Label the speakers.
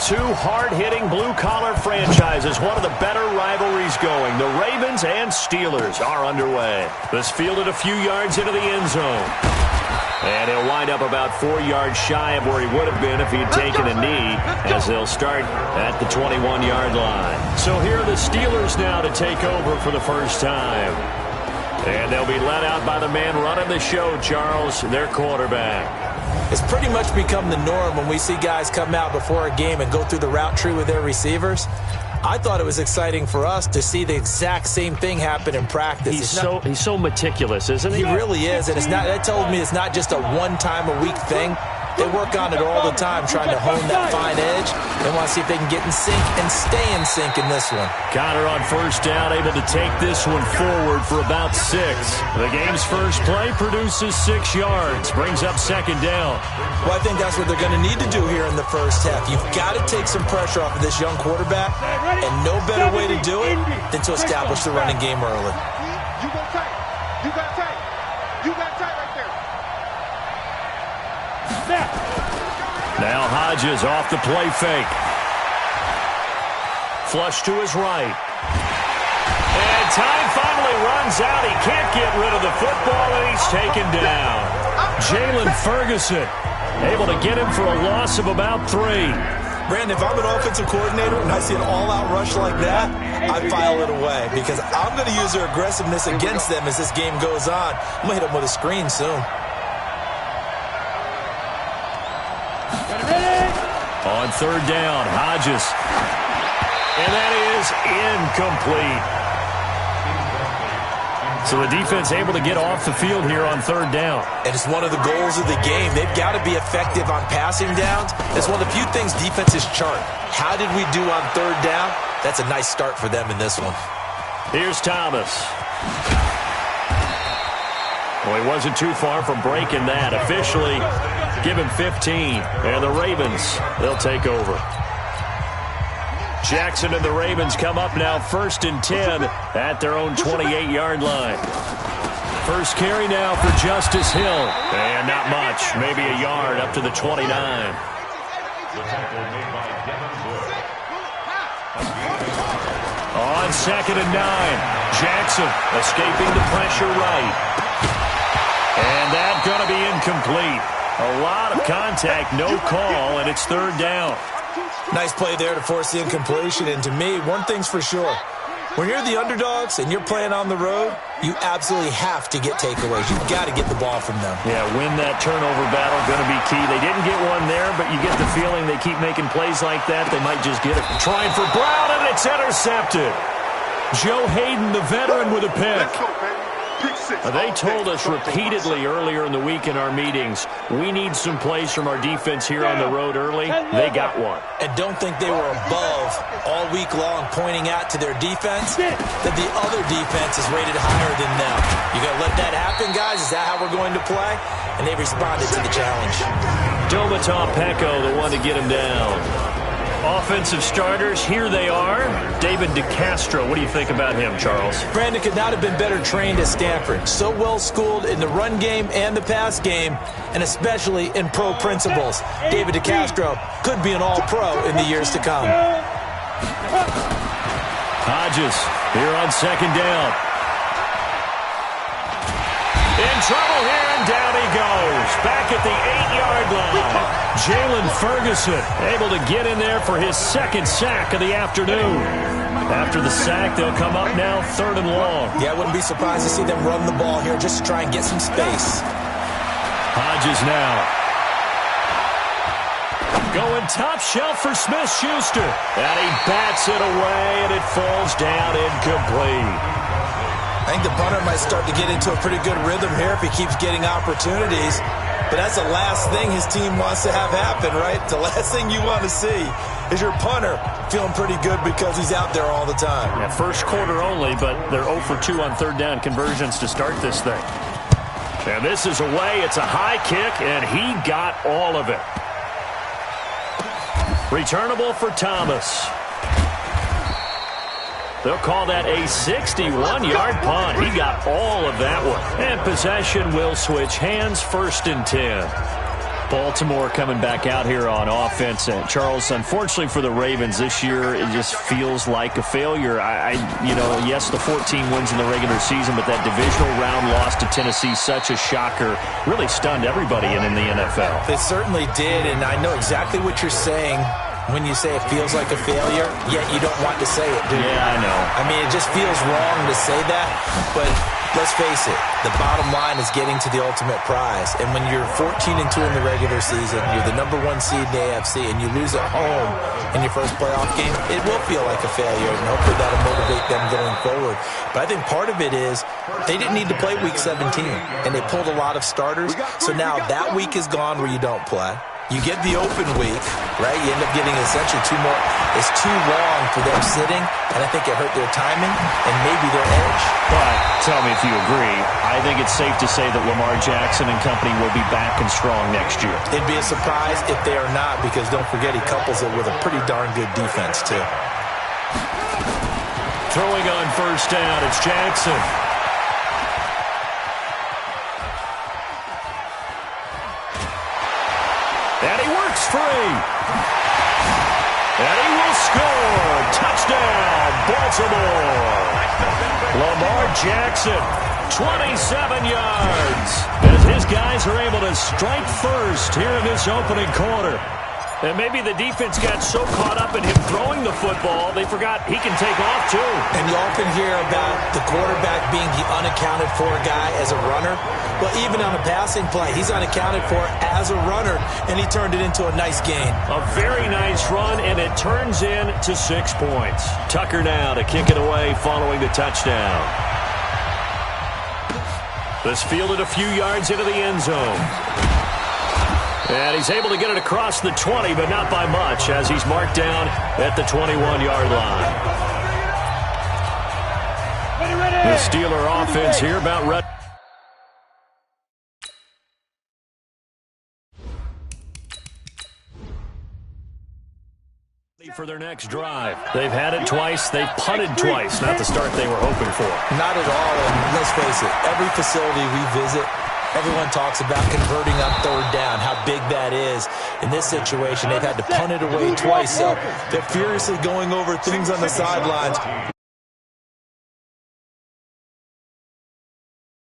Speaker 1: two hard-hitting blue-collar franchises, one of the better rivalries going. The Ravens and Steelers are underway. This fielded a few yards into the end zone. And he'll wind up about 4 yards shy of where he would have been if he had taken a knee, as they'll start at the 21-yard line. So here are the Steelers now to take over for the first time. And they'll be led out by the man running the show, Charles, their quarterback.
Speaker 2: It's pretty much become the norm when we see guys come out before a game and go through the route tree with their receivers. I thought it was exciting for us to see the exact same thing happen in practice.
Speaker 1: He's so meticulous, isn't he?
Speaker 2: He really is, and that tells me it's not just a one-time-a-week thing. They work on it all the time, trying to hone that fine edge. They want to see if they can get in sync and stay in sync in this one.
Speaker 1: Connor on first down, able to take this one forward for about 6. The game's first play produces 6 yards, brings up second down.
Speaker 2: Well, I think that's what they're going to need to do here in the first half. You've got to take some pressure off of this young quarterback, and no better way to do it than to establish the running game early.
Speaker 3: You go tight. You got tight. You got tight right there.
Speaker 1: Now Hodges off the play fake. Flush to his right. And time finally runs out. He can't get rid of the football, and he's taken down. Jalen Ferguson able to get him for a loss of about 3.
Speaker 2: Brandon, if I'm an offensive coordinator and I see an all-out rush like that, I file it away because I'm going to use their aggressiveness against them as this game goes on. I'm going to hit them with a screen soon.
Speaker 1: On third down, Hodges. And that is incomplete. So the defense able to get off the field here on third down.
Speaker 2: And it's one of the goals of the game. They've got to be effective on passing downs. It's one of the few things defenses chart. How did we do on third down? That's a nice start for them in this one.
Speaker 1: Here's Thomas. Well, he wasn't too far from breaking that. Officially, give him 15. And the Ravens, they'll take over. Jackson and the Ravens come up now first and 10 at their own 28-yard line. First carry now for Justice Hill. And not much, maybe a yard up to the 29. On second and 9, Jackson escaping the pressure right. And that's going to be incomplete. A lot of contact, no call, and it's third down.
Speaker 2: Nice play there to force the incompletion. And to me, one thing's for sure. When you're the underdogs and you're playing on the road, you absolutely have to get takeaways. You've got to get the ball from them.
Speaker 1: Yeah, win that turnover battle, going to be key. They didn't get one there, but you get the feeling they keep making plays like that, they might just get it. Trying for Brown, and it's intercepted. Joe Hayden, the veteran, with a pick. They told us repeatedly earlier in the week in our meetings, we need some plays from our defense here on the road early. They got one.
Speaker 2: And don't think they were above all week long pointing out to their defense that the other defense is rated higher than them. You got to let that happen, guys? Is that how we're going to play? And they responded to the challenge.
Speaker 1: Domata Peko, the one to get him down. Offensive starters, here they are. David DeCastro, what do you think about him, Charles?
Speaker 2: Brandon could not have been better trained at Stanford. So well schooled in the run game and the pass game, and especially in pro principles. David DeCastro could be an all-pro in the years to come.
Speaker 1: Hodges here on second down. In trouble here, and down he goes. Back at the 8-yard line. Jalen Ferguson able to get in there for his second sack of the afternoon. After the sack, they'll come up now third and long.
Speaker 2: Yeah, I wouldn't be surprised to see them run the ball here just to try and get some space.
Speaker 1: Hodges now. Going top shelf for Smith-Schuster. And he bats it away, and it falls down incomplete.
Speaker 2: I think the punter might start to get into a pretty good rhythm here if he keeps getting opportunities. But that's the last thing his team wants to have happen, right? The last thing you want to see is your punter feeling pretty good because he's out there all the time.
Speaker 1: Yeah, first quarter only, but they're 0 for 2 on third down conversions to start this thing. And this is away. It's a high kick, and he got all of it. Returnable for Thomas. They'll call that a 61-yard punt. He got all of that one. And possession will switch hands, first and 10. Baltimore coming back out here on offense. And Charles, unfortunately for the Ravens this year, it just feels like a failure. Yes, the 14 wins in the regular season, but that divisional round loss to Tennessee, such a shocker, really stunned everybody in the NFL.
Speaker 2: It certainly did, and I know exactly what you're saying when you say it feels like a failure, yet you don't want to say it, do you?
Speaker 1: Yeah, I know.
Speaker 2: I mean, it just feels wrong to say that, but let's face it, the bottom line is getting to the ultimate prize. And when you're 14-2 in the regular season, you're the #1 seed in the AFC, and you lose at home in your first playoff game, it will feel like a failure, and hopefully that'll motivate them going forward. But I think part of it is they didn't need to play Week 17, and they pulled a lot of starters. So now that week is gone where you don't play. You get the open week, right? You end up getting essentially 2 more. It's too long for them sitting, and I think it hurt their timing and maybe their edge.
Speaker 1: But tell me if you agree, I think it's safe to say that Lamar Jackson and company will be back and strong next year.
Speaker 2: It'd be a surprise if they are not, because don't forget he couples it with a pretty darn good defense, too.
Speaker 1: Throwing on first down, it's Jackson. And he works free. And he will score. Touchdown, Baltimore. Lamar Jackson, 27 yards. As his guys are able to strike first here in this opening quarter. And maybe the defense got so caught up in him throwing the football, they forgot he can take off too.
Speaker 2: And you often hear about the quarterback being the unaccounted for guy as a runner. Well, even on a passing play, he's unaccounted for as a runner, and he turned it into a nice gain.
Speaker 1: A very nice run, and it turns into 6 points. Tucker now to kick it away following the touchdown. This fielded a few yards into the end zone. And he's able to get it across the 20, but not by much, as he's marked down at the 21-yard line. The Steeler offense here about ready for their next drive. They've had it twice. They've punted twice. Not the start they were hoping for.
Speaker 2: Not at all. And let's face it, every facility we visit, everyone talks about converting on third down, how big that is. In this situation, they've had to punt it away twice, so they're furiously going over things on the sidelines.